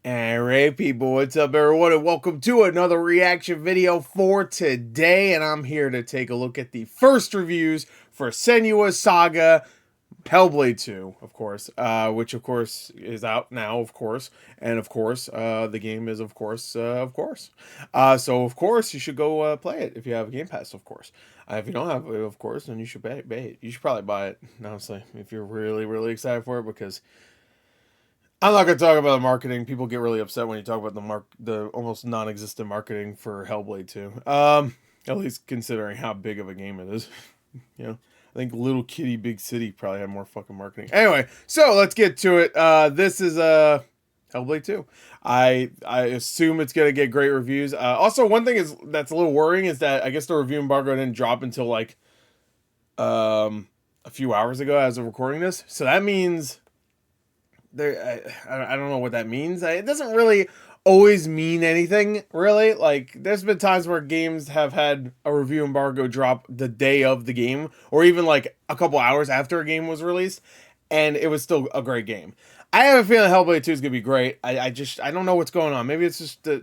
Alright people, what's up everyone and welcome to another reaction video for today, and I'm here to take a look at the first reviews for Senua's Saga Hellblade 2, of course, which of course is out now, of course, and of course, the game is of course. So of course you should go play it if you have a Game Pass, of course. If you don't have it, of course, then you should buy it. You should probably buy it, honestly, if you're really excited for it, because I'm not going to talk about the marketing. People get really upset when you talk about the almost non-existent marketing for Hellblade 2. At least considering how big of a game it is. You know, I think Little Kitty Big City probably had more fucking marketing. Anyway, so let's get to it. This is Hellblade 2. I assume it's going to get great reviews. Also, one thing that's a little worrying is that I guess the review embargo didn't drop until like a few hours ago as of recording this. So that means I don't know what that means. It doesn't really always mean anything, really. Like, there's been times where games have had a review embargo drop the day of the game, or even like a couple hours after a game was released, and it was still a great game. I have a feeling Hellblade 2 is gonna be great. I don't know what's going on. Maybe it's just the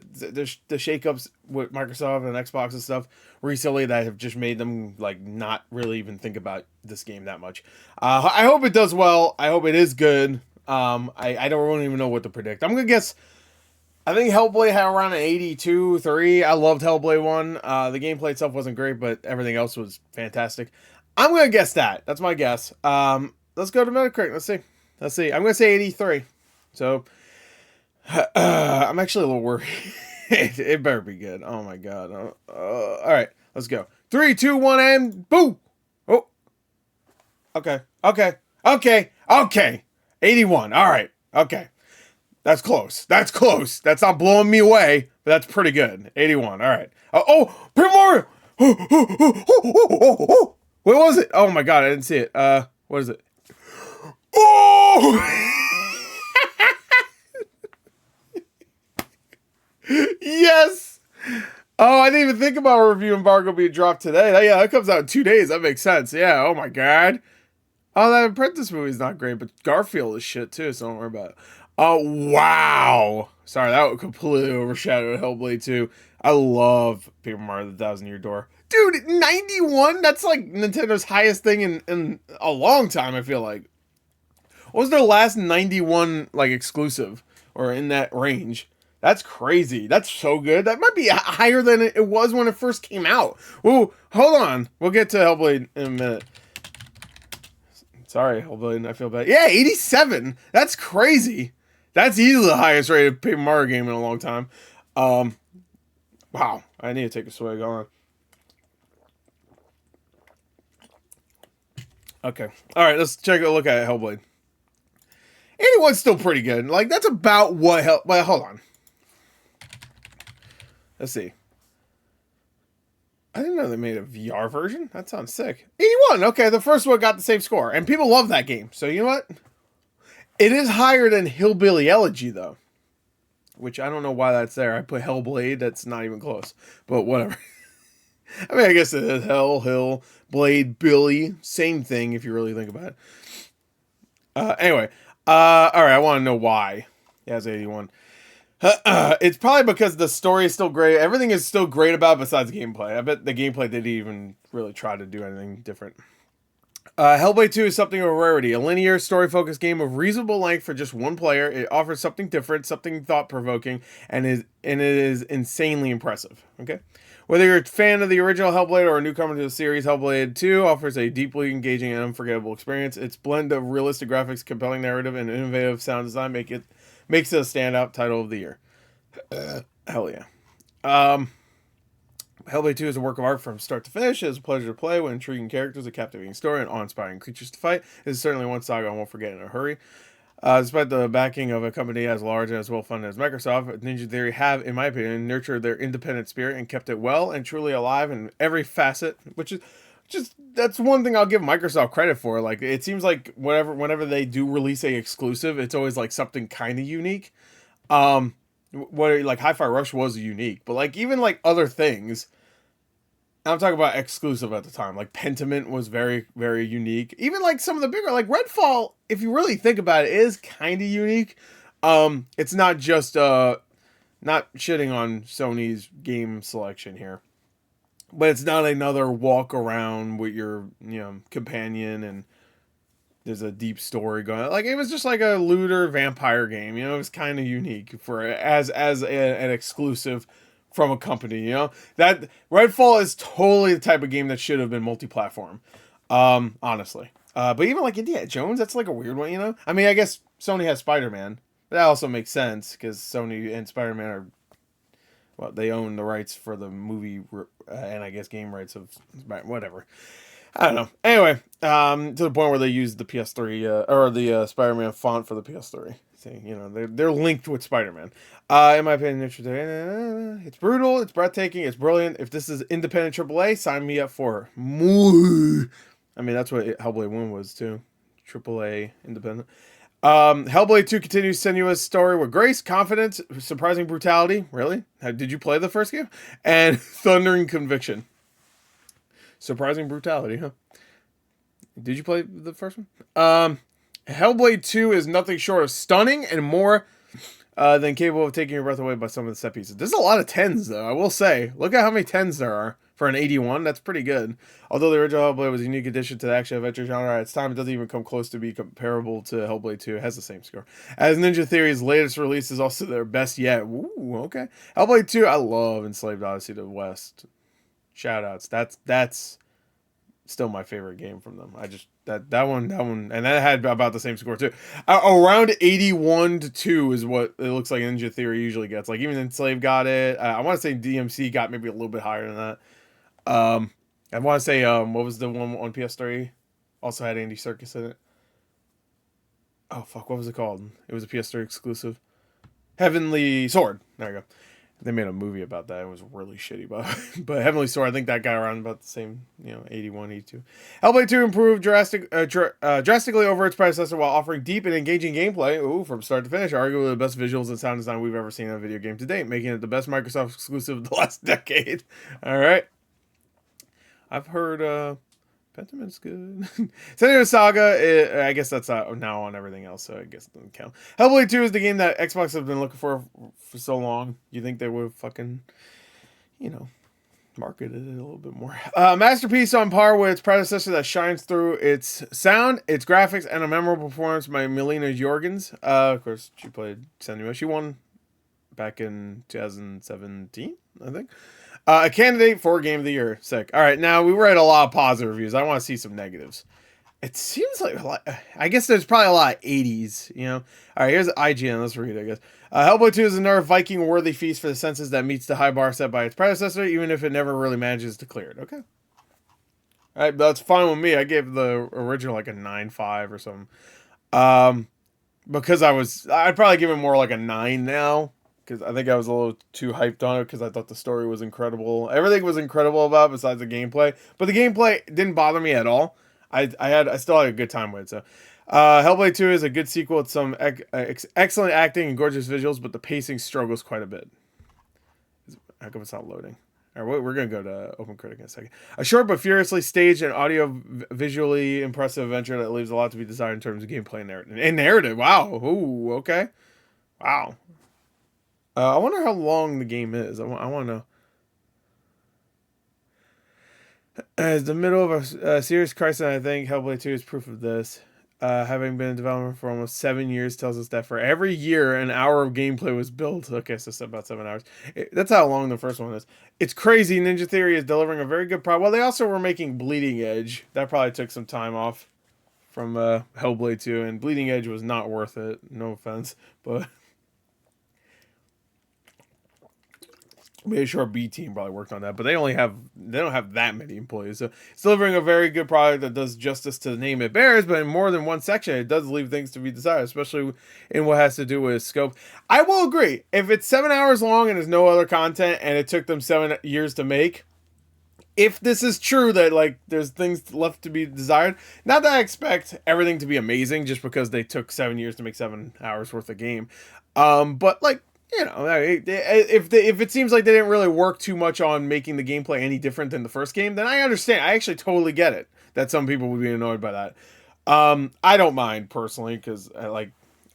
shakeups with Microsoft and Xbox and stuff recently that have just made them like not really even think about this game that much. I hope it does well. I hope it is good. I don't even know what to predict. I'm gonna guess. I think Hellblade had around an 82-3. I loved Hellblade 1. The gameplay itself wasn't great, but everything else was fantastic. I'm gonna guess that. That's my guess. Let's go to Metacritic. Let's see. I'm gonna say 83. So, I'm actually a little worried. It better be good. Oh my god. All right, let's go. 3, 2, 1, and boom. Oh. Okay. 81. All right. Okay. That's close. That's not blowing me away, but that's pretty good. 81. All right. Paper Mario. What was it? Oh my god, I didn't see it. What is it? Oh! Yes. Oh, I didn't even think about a review embargo being dropped today. Yeah, that comes out in 2 days. That makes sense. Yeah. Oh my god. Oh, that Apprentice movie's not great, but Garfield is shit too, so don't worry about it. Oh, wow. Sorry, that would completely overshadow Hellblade 2. I love Paper Mario: The Thousand Year Door. Dude, 91? That's like Nintendo's highest thing in a long time, I feel like. What was their last 91 like exclusive or in that range? That's crazy. That's so good. That might be higher than it was when it first came out. Ooh, hold on. We'll get to Hellblade in a minute. Sorry, Hellblade, I feel bad. Yeah, 87. That's crazy. That's easily the highest rated Paper Mario game in a long time. Wow. I need to take a swig on. Okay. All right, let's take a look at Hellblade. 81's still pretty good. Like, that's about what well, hold on. Let's see. I didn't know they made a VR version. That sounds sick. 81. Okay, the first one got the same score. And people love that game. So, you know what? It is higher than Hillbilly Elegy, though. Which I don't know why that's there. I put Hellblade. That's not even close. But whatever. I mean, I guess it is Hell, Hill, Blade, Billy. Same thing if you really think about it. Anyway. All right, I want to know why it has 81. It's probably because the story is still great. Everything is still great about it besides the gameplay. I bet the gameplay didn't even really try to do anything different. Hellblade 2 is something of a rarity. A linear, story-focused game of reasonable length for just one player. It offers something different, something thought-provoking, and it is insanely impressive. Okay? Whether you're a fan of the original Hellblade or a newcomer to the series, Hellblade 2 offers a deeply engaging and unforgettable experience. Its blend of realistic graphics, compelling narrative, and innovative sound design makes it a standout title of the year. Hell yeah. Hellblade 2 is a work of art from start to finish. It is a pleasure to play with intriguing characters, a captivating story, and awe-inspiring creatures to fight. It is certainly one saga I won't forget in a hurry. Despite the backing of a company as large and as well-funded as Microsoft, Ninja Theory have, in my opinion, nurtured their independent spirit and kept it well and truly alive in every facet, which is just, that's one thing I'll give Microsoft credit for. Like, it seems like whenever they do release a exclusive, it's always like something kind of unique. Like Hi-Fi Rush was unique, but like even like other things, I'm talking about exclusive at the time. Like Pentiment was very, very unique. Even like some of the bigger, like Redfall, if you really think about it, is kind of unique. It's not just not shitting on Sony's game selection here, but it's not another walk around with your companion and there's a deep story going. Like it was just like a looter vampire game. It was kind of unique for an exclusive from a company. That Redfall is totally the type of game that should have been multi-platform. Honestly, but even like Indiana Jones, that's like a weird one. I mean, I guess Sony has Spider-Man. That also makes sense because Sony and Spider-Man are, well, they own the rights for the movie and I guess game rights of whatever. I don't know. Anyway, to the point where they used the PS3 or the Spider-Man font for the PS3. See, they're linked with Spider-Man. In my opinion, it's brutal, it's breathtaking, it's brilliant. If this is independent AAA, sign me up for more. I mean, that's what Hellblade 1 was too. AAA independent. Hellblade 2 continues tenuous story with grace, confidence, surprising brutality. Really? Did you play the first game? And thundering conviction. Surprising brutality, huh? Did you play the first one? Hellblade 2 is nothing short of stunning and more than capable of taking your breath away by some of the set pieces. There's a lot of 10s, though, I will say. Look at how many 10s there are. For an 81, that's pretty good. Although the original Hellblade was a unique addition to the action-adventure genre, at its time it doesn't even come close to be comparable to Hellblade 2. It has the same score. As Ninja Theory's latest release is also their best yet. Ooh, okay. Hellblade 2, I love Enslaved Odyssey to the West. Shoutouts. That's still my favorite game from them. I just that one, and that had about the same score too. Around 81 to 2 is what it looks like Ninja Theory usually gets. Like even Enslaved got it. I want to say DMC got maybe a little bit higher than that. I want to say what was the one on PS3? Also had Andy Serkis in it. Oh fuck, what was it called? It was a PS3 exclusive. Heavenly Sword. There you go. They made a movie about that. It was really shitty, but Heavenly Sword, I think that got around about the same, 81, 82. Hellblade 2 improved drastically over its predecessor while offering deep and engaging gameplay. Ooh, from start to finish, arguably the best visuals and sound design we've ever seen in a video game to date, making it the best Microsoft exclusive of the last decade. All right. I've heard Pentiment's good. Senua Saga, I guess that's now on everything else, so I guess it doesn't count. Hellblade 2 is the game that Xbox has been looking for so long. You think they would fucking, marketed it a little bit more. Masterpiece on par with its predecessor that shines through its sound, its graphics, and a memorable performance by Melina Jorgens. Of course, she played Senua. She won back in 2017, I think. A candidate for Game of the Year. Sick. All right, now we read a lot of positive reviews. I want to see some negatives. It seems like a lot. I guess there's probably a lot of 80s, All right, here's IGN. Let's read it, I guess. Hellblade 2 is another Viking-worthy feast for the senses that meets the high bar set by its predecessor, even if it never really manages to clear it. Okay. All right, that's fine with me. I gave the original like a 9.5 or something. Because I'd probably give it more like a 9 now. Because I think I was a little too hyped on it because I thought the story was incredible. Everything was incredible about it besides the gameplay. But the gameplay didn't bother me at all. I still had a good time with it. So, Hellblade 2 is a good sequel with some excellent acting and gorgeous visuals, but the pacing struggles quite a bit. How come it's not loading? All right, we're going to go to OpenCritic in a second. A short but furiously staged and audio-visually impressive adventure that leaves a lot to be desired in terms of gameplay and narrative. Wow. Ooh, okay. Wow. I wonder how long the game is. I want to know. As the middle of a serious crisis, I think Hellblade 2 is proof of this. Having been in development for almost 7 years tells us that for every year, an hour of gameplay was built. Okay, so it's about 7 hours. That's how long the first one is. It's crazy. Ninja Theory is delivering a very good product. Well, they also were making Bleeding Edge. That probably took some time off from Hellblade 2, and Bleeding Edge was not worth it. No offense, but... Maybe sure B team probably worked on that, but they don't have that many employees. So it's delivering a very good product that does justice to the name it bears, but in more than one section, it does leave things to be desired, especially in what has to do with scope. I will agree, if it's 7 hours long and there's no other content and it took them 7 years to make, if this is true that like there's things left to be desired, not that I expect everything to be amazing just because they took 7 years to make 7 hours worth of game. But like, if it seems like they didn't really work too much on making the gameplay any different than the first game, then I understand. I actually totally get it that some people would be annoyed by that. I don't mind personally because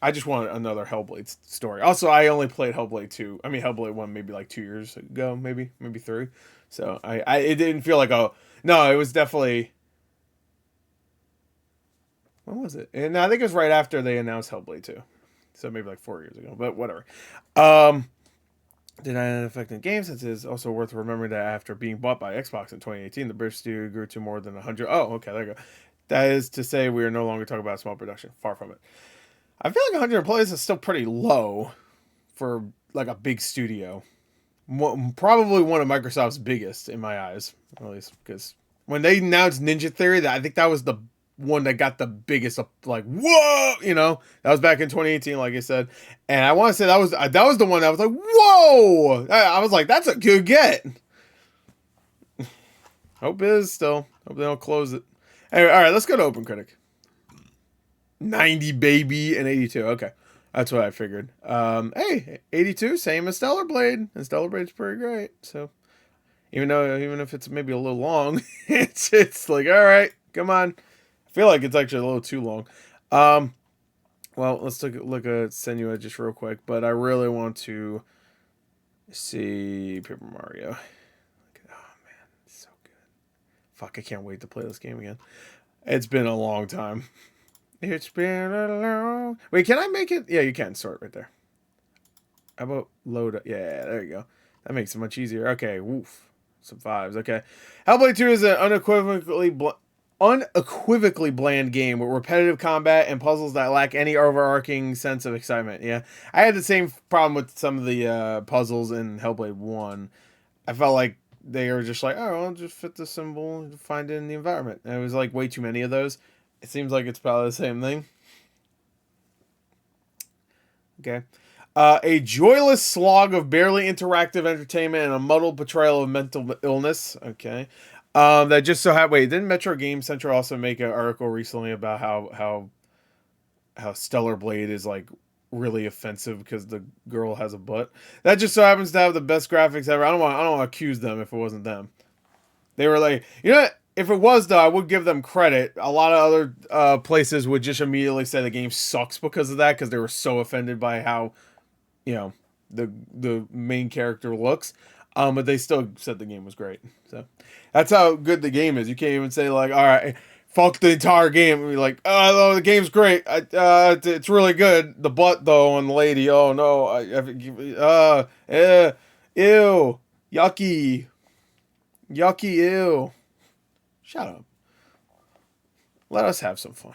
I just want another Hellblade story. Also, I only played Hellblade 2. I mean, Hellblade 1 maybe like 2 years ago, maybe 3. So it didn't feel like a, no, it was definitely, when was it? And I think it was right after they announced Hellblade 2. So maybe like 4 years ago, but whatever. Um, did not affect the game, since it's also worth remembering that after being bought by Xbox in 2018, the British studio grew to more than 100. Oh, okay, there you go. That is to say, we are no longer talking about small production. Far from it. I feel like 100 employees is still pretty low for like a big studio. Probably one of Microsoft's biggest in my eyes, at least because when they announced Ninja Theory, I think that was the one that got the biggest, like, whoa, that was back in 2018, like I said. And I want to say that was the one that was like, whoa. I was like, that's a good get. Hope it is still. Hope they don't close it. Anyway, all right, let's go to OpenCritic. 90 baby and 82. Okay. That's what I figured. Hey, 82, same as Stellar Blade. And Stellar Blade's pretty great. So even if it's maybe a little long, it's like, all right, come on. I feel like it's actually a little too long. Well, let's look at Senua just real quick, but I really want to see Paper Mario. Oh man, it's so good. Fuck, I can't wait to play this game again. It's been a long time. It's been a long... Wait, can I make it? Yeah, you can. Sort right there. How about load up? Yeah, there you go. That makes it much easier. Okay, woof. Some 5s. Okay. Hellblade 2 is an unequivocally bland game with repetitive combat and puzzles that lack any overarching sense of excitement. Yeah. I had the same problem with some of the puzzles in Hellblade 1. I felt like they were just like, oh, I'll just fit the symbol and find it in the environment. And it was like way too many of those. It seems like it's probably the same thing. Okay. A joyless slog of barely interactive entertainment and a muddled portrayal of mental illness. Okay. That just so happened. Wait, didn't Metro Game Central also make an article recently about how Stellar Blade is like really offensive because the girl has a butt? That just so happens to have the best graphics ever. I don't want to accuse them if it wasn't them. They were like, what? If it was, though, I would give them credit. A lot of other places would just immediately say the game sucks because of that, because they were so offended by how, the main character looks. But they still said the game was great. So that's how good the game is. You can't even say like, all right, fuck the entire game. And be like, oh, the game's great. It's really good. The butt though, and the lady. Oh no, ew, yucky, ew. Shut up. Let us have some fun.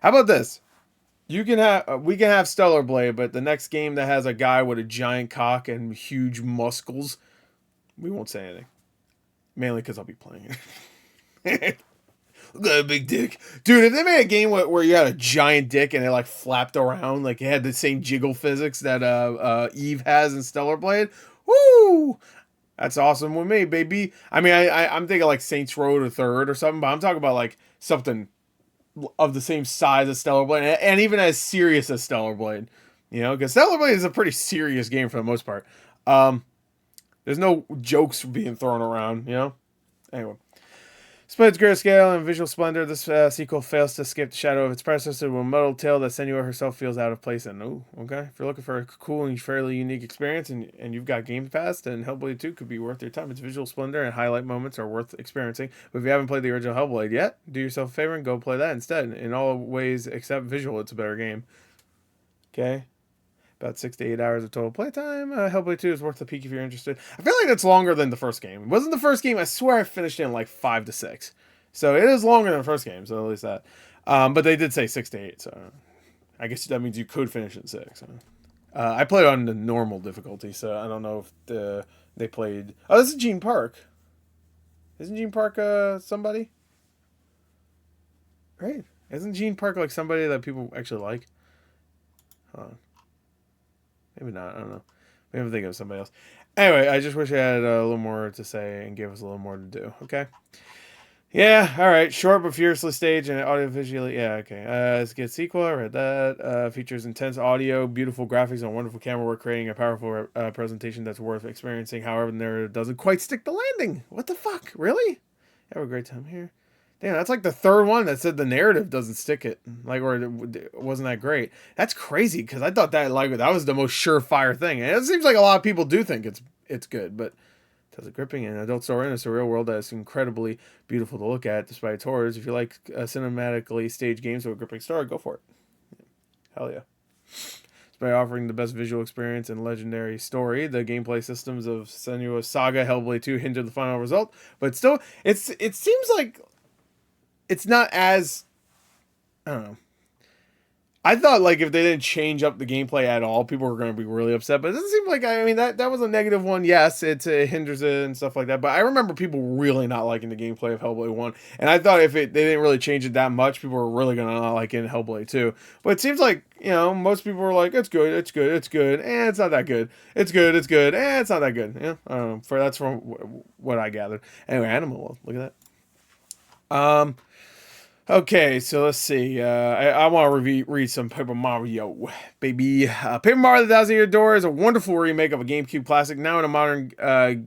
How about this? We can have Stellar Blade, but the next game that has a guy with a giant cock and huge muscles, we won't say anything. Mainly because I'll be playing it. Got a big dick. Dude, if they made a game where you had a giant dick and it like flapped around, like it had the same jiggle physics that Eve has in Stellar Blade, woo! That's awesome with me, baby. I mean, I'm thinking like Saints Row the Third or something, but I'm talking about like something of the same size as Stellar Blade and even as serious as Stellar Blade. Because Stellar Blade is a pretty serious game for the most part. There's no jokes being thrown around, Anyway. Despite its great scale and visual splendor, this sequel fails to skip the shadow of its predecessor with a muddled tale that Senua herself feels out of place in. Oh, okay. If you're looking for a cool and fairly unique experience and you've got Game Pass, then Hellblade 2 could be worth your time. Its visual splendor and highlight moments are worth experiencing. But if you haven't played the original Hellblade yet, do yourself a favor and go play that instead. In all ways except visual, it's a better game. Okay. About 6 to 8 hours of total playtime. Hellblade 2 is worth the peek if you're interested. I feel like it's longer than the first game. Wasn't the first game? I swear I finished it in like 5 to 6. So it is longer than the first game, so at least that. But they did say 6 to 8, so I guess that means you could finish in 6. I played on the normal difficulty, so I don't know if they played... Oh, this is Gene Park. Isn't Gene Park somebody? Right. Isn't Gene Park like somebody that people actually like? Hold on. Maybe not. I don't know. Maybe I'm thinking of somebody else. Anyway, I just wish I had a little more to say and gave us a little more to do. Okay? Yeah, alright. Short but furiously staged and audio-visually. Yeah, okay. Let's get sequel. I read that. Features intense audio, beautiful graphics, and wonderful camera work, creating a powerful presentation that's worth experiencing. However, the narrative doesn't quite stick the landing. What the fuck? Really? Have a great time here. Damn, that's like the third one that said the narrative doesn't stick it, like, or it wasn't that great. That's crazy because I thought that like that was the most surefire thing, and it seems like a lot of people do think it's good, but it has a gripping and adult story in a surreal world that is incredibly beautiful to look at despite its horrors. If you like cinematically staged games with a gripping story, go for it. Hell yeah. By offering the best visual experience and legendary story, the gameplay systems of Senua's Saga Hellblade 2 hindered the final result, but still, it seems like it's not as, I don't know. I thought like if they didn't change up the gameplay at all, people were going to be really upset. But it doesn't seem like, I mean, that was a negative one. Yes, it hinders it and stuff like that. But I remember people really not liking the gameplay of Hellblade 1. And I thought if they didn't really change it that much, people were really going to not like it in Hellblade 2. But it seems like, you know, most people were like, it's good, it's good, it's good, and it's not that good. It's good, it's good, and it's not that good. Yeah, I don't know. That's from what I gathered. Anyway, Animal, look at that. Okay, so let's see. I want to read some Paper Mario, baby. Paper Mario: The Thousand Year Door is a wonderful remake of a GameCube classic, now in a modern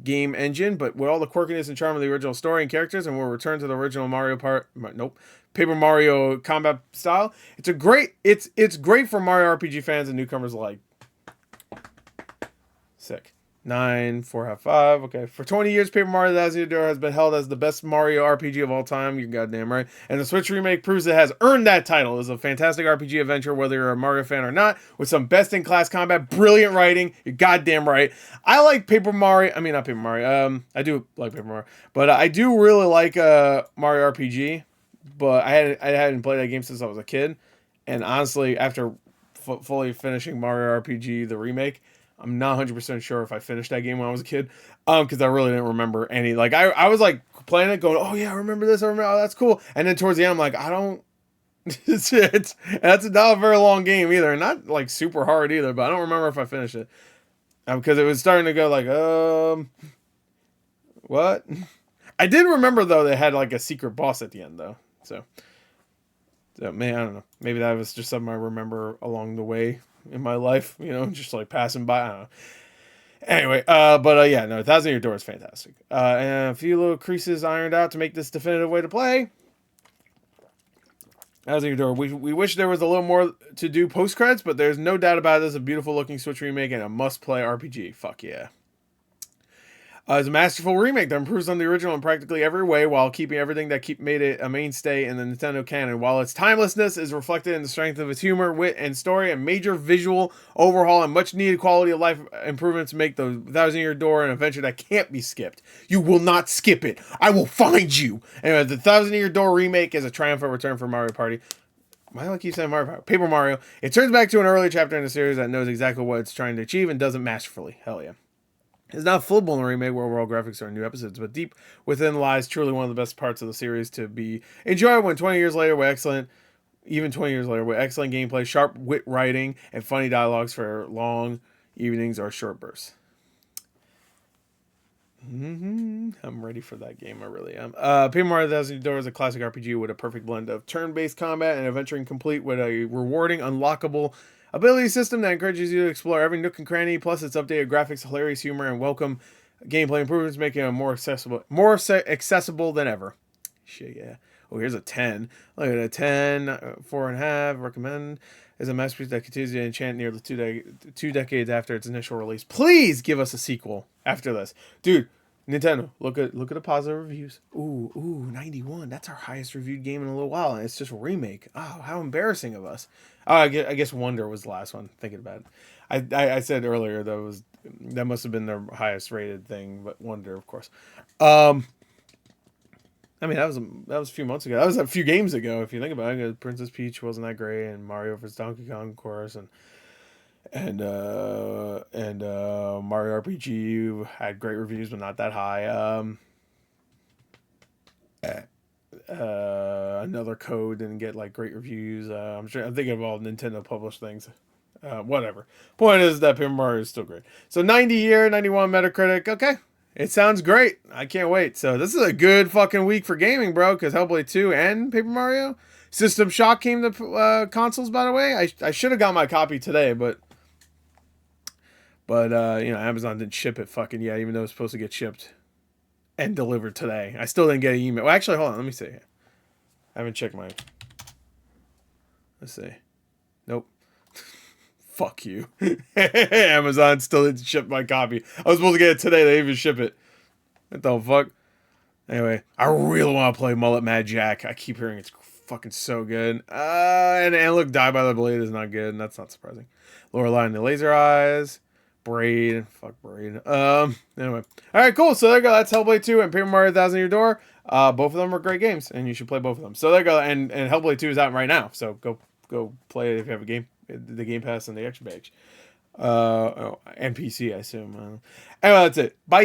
game engine, but with all the quirkiness and charm of the original story and characters, and will return to the original Mario Paper Mario combat style. It's great for Mario RPG fans and newcomers alike. Sick. 9, 4 half 5. Okay. For 20 years, Paper Mario: The Thousand Year Door has been held as the best Mario RPG of all time. You're goddamn right. And the Switch remake proves it has earned that title. It's a fantastic RPG adventure, whether you're a Mario fan or not, with some best-in-class combat, brilliant writing. You're goddamn right. I like Paper Mario. I mean, not Paper Mario. I do like Paper Mario. But I do really like Mario RPG. But I hadn't played that game since I was a kid. And honestly, after fully finishing Mario RPG, the remake, I'm not 100% sure if I finished that game when I was a kid, because I really didn't remember any. Like, I was like playing it, going, oh yeah, I remember this, oh, that's cool. And then towards the end, I'm like, I don't. That's not a very long game either, and not like super hard either. But I don't remember if I finished it, because it was starting to go like, what? I did remember though they had like a secret boss at the end though, so man, I don't know. Maybe that was just something I remember along the way in my life, you know, just like passing by. I don't know. Anyway, yeah, no, Thousand Year Door is fantastic. And a few little creases ironed out to make this definitive way to play. Thousand Year Door. We wish there was a little more to do post credits, but there's no doubt about it. It's a beautiful looking Switch remake and a must play RPG. Fuck yeah. It's a masterful remake that improves on the original in practically every way while keeping everything that made it a mainstay in the Nintendo canon. While its timelessness is reflected in the strength of its humor, wit, and story, a major visual overhaul and much needed quality of life improvements make the Thousand Year Door an adventure that can't be skipped. You will not skip it. I will find you. Anyway, the Thousand Year Door remake is a triumphant return for Mario Party. Why do I keep saying Mario Party? Paper Mario. It turns back to an early chapter in the series that knows exactly what it's trying to achieve and does it masterfully. Hell yeah. It's not a full-blown remake where overall graphics are new episodes, but deep within lies truly one of the best parts of the series to be enjoyed when 20 years later with excellent gameplay, sharp wit writing, and funny dialogues for long evenings or short bursts. I'm ready for that game, I really am. Paper Mario: The Thousand Year Door is a classic RPG with a perfect blend of turn-based combat and adventuring complete with a rewarding, unlockable ability system that encourages you to explore every nook and cranny, plus its updated graphics, hilarious humor, and welcome gameplay improvements, making it more accessible than ever. Shit, yeah. Oh, here's a 10. Look at a 10, 4.5, recommend. Is a masterpiece that continues to enchant nearly 2 decades after its initial release. Please give us a sequel after this. Dude, Nintendo, look at the positive reviews. Ooh, 91. That's our highest reviewed game in a little while, and it's just a remake. Oh, how embarrassing of us. Oh, I guess Wonder was the last one, thinking about it. I said earlier that must have been their highest rated thing, but Wonder, of course. I mean, that was a few months ago. That was a few games ago, if you think about it. Princess Peach wasn't that great, and Mario vs. Donkey Kong, of course, and Mario RPG had great reviews, but not that high. Another Code didn't get like great reviews. I'm thinking of all Nintendo published things. Whatever. Point is that Paper Mario is still great. So 90 here, 91 Metacritic. Okay. It sounds great. I can't wait. So this is a good fucking week for gaming, bro, because Hellblade 2 and Paper Mario. System Shock came to consoles, by the way. I should have got my copy today, but Amazon didn't ship it fucking yet, even though it was supposed to get shipped and delivered today. I still didn't get an email. Well, actually, hold on. Let me see. I haven't checked mine. Let's see. Nope. Fuck you. Amazon still didn't ship my copy. I was supposed to get it today. They didn't even ship it. What the fuck? Anyway, I really want to play Mullet Mad Jack. I keep hearing it's fucking so good. And look, Die by the Blade is not good, and that's not surprising. Lorelei and the Laser Eyes. Braid. Fuck Braid. Anyway. Alright, cool. So there you go. That's Hellblade 2 and Paper Mario 1000 Year Door. Both of them are great games, and you should play both of them. So there you go. And Hellblade 2 is out right now. So go play it if you have a game. The Game Pass and the extra badge. And PC, I assume. Anyway, that's it. Bye.